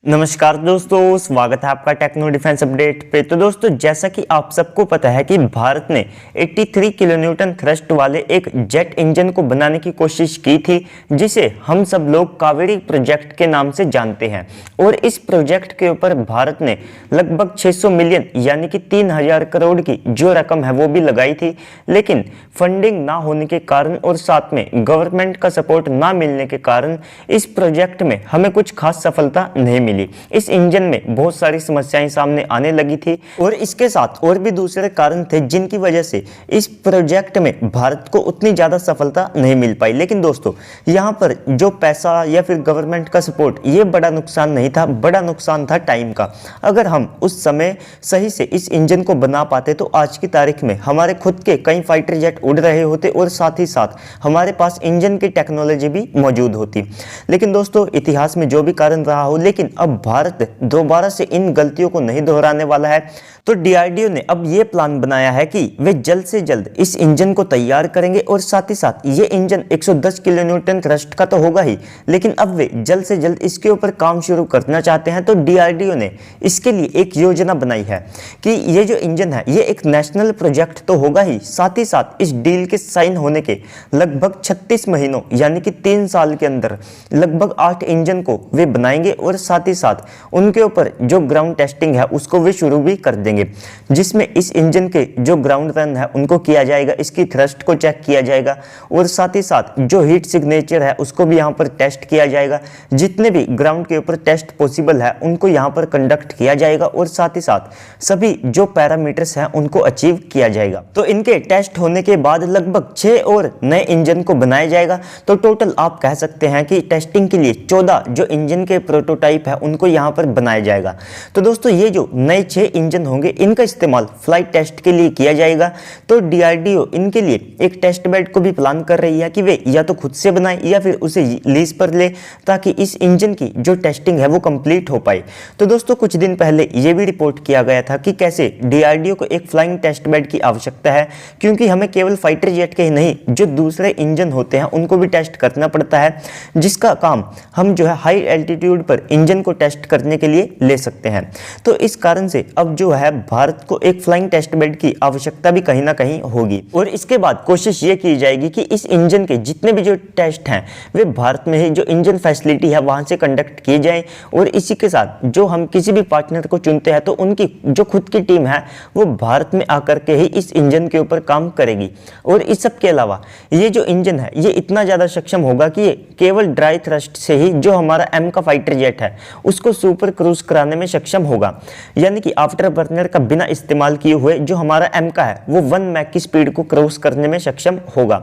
नमस्कार दोस्तों, स्वागत है आपका टेक्नो डिफेंस अपडेट पे। तो दोस्तों, जैसा कि आप सबको पता है कि भारत ने 83 किलो न्यूटन थ्रस्ट वाले एक जेट इंजन को बनाने की कोशिश की थी, जिसे हम सब लोग कावेरी प्रोजेक्ट के नाम से जानते हैं। और इस प्रोजेक्ट के ऊपर भारत ने लगभग 600 मिलियन यानी कि 3000 करोड़ की जो रकम है वो भी लगाई थी, लेकिन फंडिंग ना होने के कारण और साथ में गवर्नमेंट का सपोर्ट ना मिलने के कारण इस प्रोजेक्ट में हमें कुछ खास सफलता नहीं मिली। इस इंजन में बहुत सारी समस्याएं सामने आने लगी थी और इसके साथ और भी दूसरे कारण थे जिनकी वजह से इस प्रोजेक्ट में भारत को उतनी ज्यादा सफलता नहीं मिल पाई। लेकिन दोस्तों, यहाँ पर जो पैसा या फिर गवर्नमेंट का सपोर्ट, ये बड़ा नुकसान नहीं था, बड़ा नुकसान था टाइम का। अगर हम उस समय सही से इस इंजन को बना पाते तो आज की तारीख में हमारे खुद के कई फाइटर जेट उड़ रहे होते और साथ ही साथ हमारे पास इंजन की टेक्नोलॉजी भी मौजूद होती। लेकिन दोस्तों, इतिहास में जो भी कारण रहा हो, लेकिन अब भारत दोबारा से इन गलतियों को नहीं दोहराने वाला है। तो डीआरडीओ ने अब ये प्लान बनाया है कि वे जल्द से जल्द इस इंजन को तैयार करेंगे और साथ ही साथ ये इंजन 110 किलो न्यूटन थ्रस्ट का तो होगा ही, लेकिन अब वे जल्द से जल्द इसके ऊपर काम शुरू करना चाहते हैं। तो डीआरडीओ ने इसके लिए एक योजना बनाई है कि ये जो इंजन है ये एक नेशनल प्रोजेक्ट तो होगा ही, साथ ही साथ इस डील के साइन होने के लगभग 36 महीनों यानी कि 3 साल के अंदर लगभग 8 इंजन को वे बनाएंगे और साथ ही साथ उनके ऊपर जो ग्राउंड टेस्टिंग है उसको वे शुरू भी कर देंगे, जिसमें इस इंजन के जो ग्राउंड रन है उनको किया जाएगा, इसकी थ्रस्ट को चेक किया जाएगा और साथ ही साथ जो हीट सिग्नेचर है उसको भी यहाँ पर टेस्ट किया जाएगा। जितने भी ग्राउंड के ऊपर टेस्ट पॉसिबल है उनको यहाँ पर कंडक्ट किया जाएगा और साथ ही साथ सभी जो पैरामीटर्स हैं उनको अचीव किया जाएगा। तो इनके टेस्ट होने के बाद लगभग 6 और नए इंजन को बनाया जाएगा। तो टोटल आप कह सकते हैं कि टेस्टिंग के लिए 14 जो इंजन के प्रोटोटाइप है उनको यहाँ पर बनाया जाएगा। तो दोस्तों, ये जो नए 6 इंजन होंगे इनका इस्तेमाल फ्लाइट टेस्ट के लिए किया जाएगा। तो डीआरडीओ इनके लिए एक टेस्ट बेड को भी प्लान कर रही है कि वे या तो खुद से बनाए या फिर उसे लीज पर ले, ताकि इस इंजन की जो टेस्टिंग है वो कंप्लीट हो पाए। तो दोस्तों, कुछ दिन पहले ये भी रिपोर्ट किया गया था कि कैसे डीआरडीओ को एक फ्लाइंग टेस्ट बेड की आवश्यकता है, क्योंकि हमें केवल फाइटर जेट के ही नहीं जो दूसरे इंजन होते हैं उनको भी टेस्ट करना पड़ता है, जिसका काम हम जो है हाई एल्टीट्यूड पर इंजन को टेस्ट करने के लिए ले सकते हैं। तो इस कारण से अब जो है भारत को एक फ्लाइंग टेस्ट बेड की आवश्यकता भी कहीं ना कहीं होगी और इसके बाद कोशिश ये की जाएगी कि इस इंजन के जितने भी जो टेस्ट हैं वे भारत में ही जो इंजन फैसिलिटी है वहां से कंडक्ट किए जाएं और इसी के साथ जो हम किसी भी पार्टनर को चुनते हैं तो उनकी जो खुद की टीम है वो भारत में आकर के ही इस इंजन के ऊपर काम करेगी। और इस सब के अलावा ये जो इंजन है ये इतना ज्यादा सक्षम होगा कि ये केवल ड्राई थ्रस्ट से ही जो हमारा एम का फाइटर जेट है उसको सुपर क्रूज कराने में सक्षम होगा, यानी कि आफ्टर बर्नर का बिना इस्तेमाल किए हुए जो हमारा एम का है वो 1 मैक की स्पीड को क्रॉस करने में सक्षम होगा।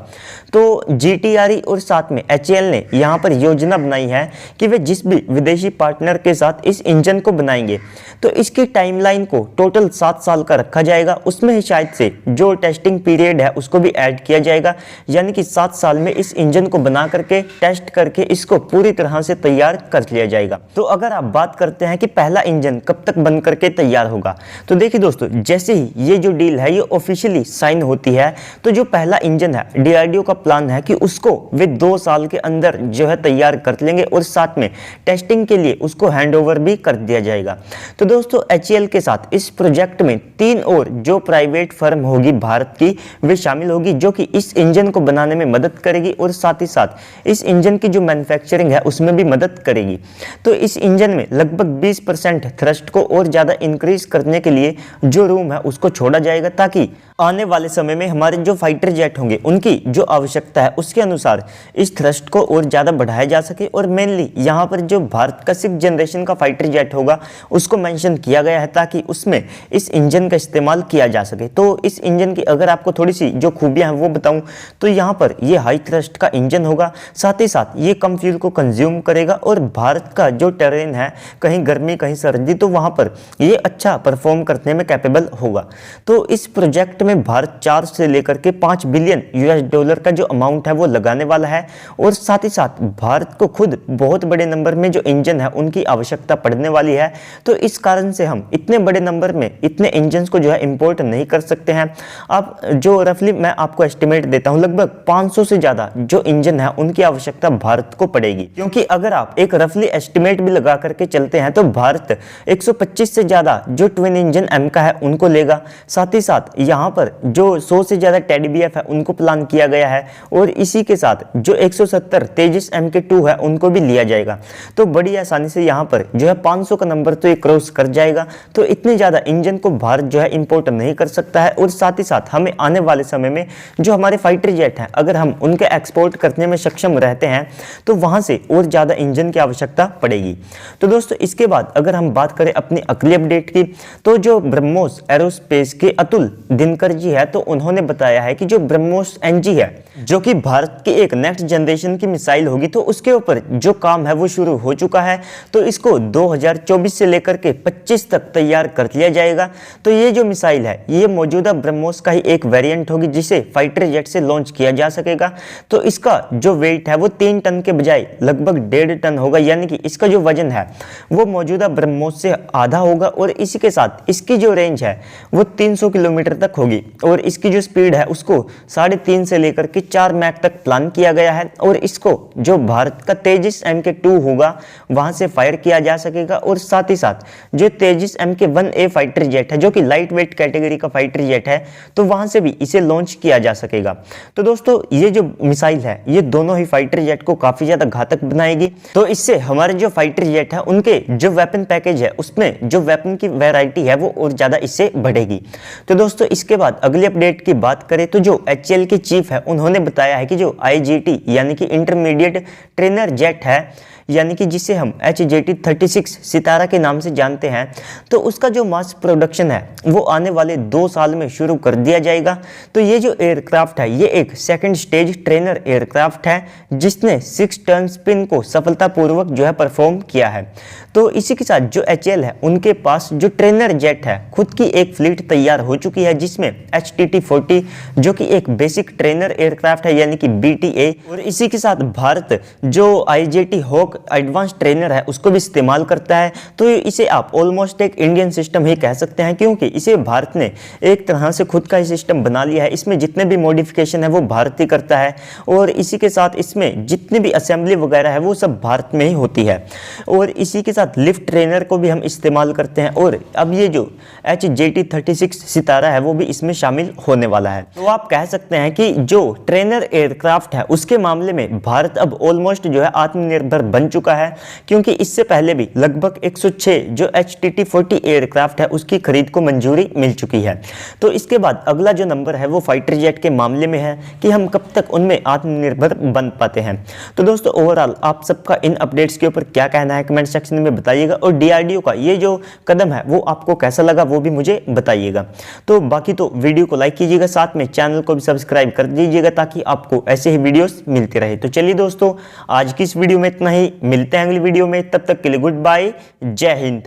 तो जीटीआरई और साथ में एचएएल ने यहाँ पर योजना बनाई है कि वे जिस भी विदेशी पार्टनर के साथ इस इंजन को बनाएंगे तो इसकी टाइमलाइन को टोटल 7 साल का रखा जाएगा। उसमें ही शायद से जो टेस्टिंग पीरियड है उसको भी ऐड किया जाएगा, यानी कि 7 साल में इस इंजन को बना करके टेस्ट करके इसको पूरी तरह से तैयार कर लिया जाएगा। तो अगर आप बात करते हैं कि पहला इंजन कब तक बन करके तैयार होगा, तो देखिए दोस्तों, जैसे ही ये जो डील है ये ऑफिशियली साइन होती है तो जो पहला इंजन है डीआरडीओ का प्लान है कि उसको वे 2 साल के अंदर जो है तैयार कर लेंगे और साथ में टेस्टिंग के लिए उसको हैंडओवर भी कर दिया जाएगा। तो दोस्तों, एचएएल के साथ इस प्रोजेक्ट में 3 और जो प्राइवेट फर्म होगी भारत की वे शामिल होगी, जो कि इस इंजन को बनाने में मदद करेगी और साथ ही साथ इस इंजन की जो मैन्युफैक्चरिंग है उसमें भी मदद करेगी। तो इस इंजन में लगभग 20% थ्रस्ट को और ज्यादा इंक्रीज करने के लिए जो रूम है उसको छोड़ा जाएगा, ताकि आने वाले समय में हमारे जो फाइटर जेट होंगे उनकी जो आवश्यकता है उसके अनुसार इस थ्रस्ट को और ज्यादा बढ़ाया जा सके। और मेनली यहाँ पर जो भारत का 6th जनरेशन का फाइटर जेट होगा उसको मेंशन किया गया है ताकि उसमें इस इंजन का इस्तेमाल किया जा सके। तो इस इंजन की अगर आपको थोड़ी सी जो खूबियां हैं वो बताऊं तो यहाँ पर ये हाई थ्रस्ट का इंजन होगा, साथ ही साथ ये कम फ्यूल को कंज्यूम करेगा और भारत का जो टेरेन है कहीं गर्मी कहीं सर्दी तो वहां पर ये अच्छा परफॉर्म करने में कैपेबल होगा। तो इस प्रोजेक्ट में भारत 4 से लेकर के 5 बिलियन यूएस डॉलर का जो अमाउंट है वो लगाने वाला है और साथ ही साथ भारत को खुद बहुत बड़े नंबर में जो इंजन है उनकी आवश्यकता पड़ने वाली है। तो इस कारण से हम इतने बड़े नंबर में इतने इंजन को जो है इंपोर्ट नहीं कर सकते हैं। अब जो रफली मैं आपको एस्टिमेट देता हूं लगभग 500 से ज्यादा जो इंजन है उनकी आवश्यकता भारत को पड़ेगी, क्योंकि अगर आप एक रफली एस्टिमेट भी लगा करके चलते हैं तो भारत 125 से ज़्यादा जो ट्विन इंजन एम का है उनको लेगा। साथ ही साथ यहाँ पर जो 100 से ज़्यादा टेडी बीएफ है उनको प्लान किया गया है और इसी के साथ जो 170 तेजस MK2 है उनको भी लिया जाएगा। तो बड़ी आसानी से यहाँ पर जो है 500 का नंबर तो ये क्रॉस कर जाएगा। तो इतने ज़्यादा इंजन को भारत जो है इंपोर्ट नहीं कर सकता है और साथ ही साथ हमें आने वाले समय में जो हमारे फाइटर जेट हैं अगर हम उनके एक्सपोर्ट करने में सक्षम रहते हैं तो वहाँ से और ज़्यादा इंजन की आवश्यकता पड़ेगी। तो दोस्तों इसके बाद अगर हम बात करें अपनी अगली अपडेट की तो जो ब्रह्मोस एरोस्पेस के अतुल दिनकर जी है तो उन्होंने बताया है कि जो ब्रह्मोस NG है जो कि भारत की एक नेक्स्ट जनरेशन की मिसाइल होगी तो उसके ऊपर जो काम है वो शुरू हो चुका है। तो इसको 2024 से लेकर के 25 तक तैयार कर लिया जाएगा। तो ये जो मिसाइल है ये मौजूदा ब्रह्मोस का ही एक वेरिएंट होगी जिसे फाइटर जेट से लॉन्च किया जा सकेगा। तो इसका जो वेट है वो 3 टन के बजाय लगभग 1.5 टन होगा, यानी कि इसका जो वजन है वो मौजूदा ब्रह्मोस से आधा होगा और इसी के साथ इसकी जो रेंज है वो 300 किलोमीटर तक होगी और इसकी जो स्पीड है उसको 3.5 से लेकर के 4 मैक तक प्लान किया गया है और इसको जो भारत का तेजस MK2 होगा वहां से फायर किया जा सकेगा। और साथ ही साथ जो तेजस MK1A फाइटर जेट है जो कि लाइट वेट कैटेगरी का फाइटर जेट है तो वहां से भी इसे लॉन्च किया जा सकेगा। तो दोस्तों ये जो मिसाइल है ये दोनों ही फाइटर जेट को काफी ज्यादा घातक बनाएगी। तो इससे हमारे जो फाइटर जेट है उनके जो वेपन पैकेज है उसमें जो वेपन की वैरायटी है वो और ज्यादा इससे बढ़ेगी। तो दोस्तों इसके बाद अगली अपडेट की बात करें तो जो HAL के चीफ है उन्होंने बताया है कि जो IGT यानी कि इंटरमीडिएट ट्रेनर जेट है यानी कि जिसे हम HJT-36 सितारा के नाम से जानते हैं तो उसका जो मास प्रोडक्शन है वो आने वाले 2 साल में शुरू कर दिया जाएगा। तो ये जो एयरक्राफ्ट है ये एक सेकंड स्टेज ट्रेनर एयरक्राफ्ट है जिसने 6 टन स्पिन को सफलतापूर्वक जो है परफॉर्म किया है। तो इसी के साथ जो HAL है उनके पास जो ट्रेनर जेट है खुद की एक फ्लीट तैयार हो चुकी है जिसमें HTT-40 जो कि एक बेसिक ट्रेनर एयरक्राफ्ट है यानी कि BTA और इसी के साथ भारत जो IJT हॉक एडवांस ट्रेनर है उसको भी इस्तेमाल करता है। तो इसे आप ऑलमोस्ट एक इंडियन सिस्टम ही कह सकते हैं क्योंकि इसे भारत ने एक तरह से खुद का ही सिस्टम बना लिया है। इसमें जितने भी मॉडिफिकेशन है वो भारत ही करता है और इसी के साथ इसमें जितनी भी असेंबली वगैरह है वो सब भारत में ही होती है और इसी के साथ लिफ्ट ट्रेनर को भी हम इस्तेमाल करते हैं और अब ये जो HJT-36 सितारा है वो भी इसमें शामिल होने वाला है। तो आप कह सकते हैं कि जो ट्रेनर एयरक्राफ्ट है उसके मामले में भारत अब ऑलमोस्ट जो है आत्मनिर्भर बन चुका है क्योंकि इससे पहले भी लगभग 106 जो HTT-40 एयरक्राफ्ट है उसकी खरीद को मंजूरी मिल चुकी है। तो इसके बाद अगला जो नंबर है वो फाइटर जेट के मामले में है कि हम कब तक उनमें आत्मनिर्भर बन पाते हैं। तो दोस्तों ओवरऑल आप सबका इन अपडेट्स के ऊपर क्या कहना है कमेंट सेक्शन में बताइएगा और DRDO का ये जो कदम है वो आपको कैसा लगा वो भी मुझे बताइएगा। तो बाकी तो वीडियो को लाइक कीजिएगा, साथ में चैनल को भी सब्सक्राइब कर दीजिएगा ताकि आपको ऐसे ही वीडियोस मिलते रहे। तो चलिए दोस्तों आज की इस वीडियो में इतना ही, मिलते हैं अगली वीडियो में, तब तक के लिए गुड बाय, जय हिंद।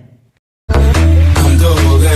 हम तो हो गए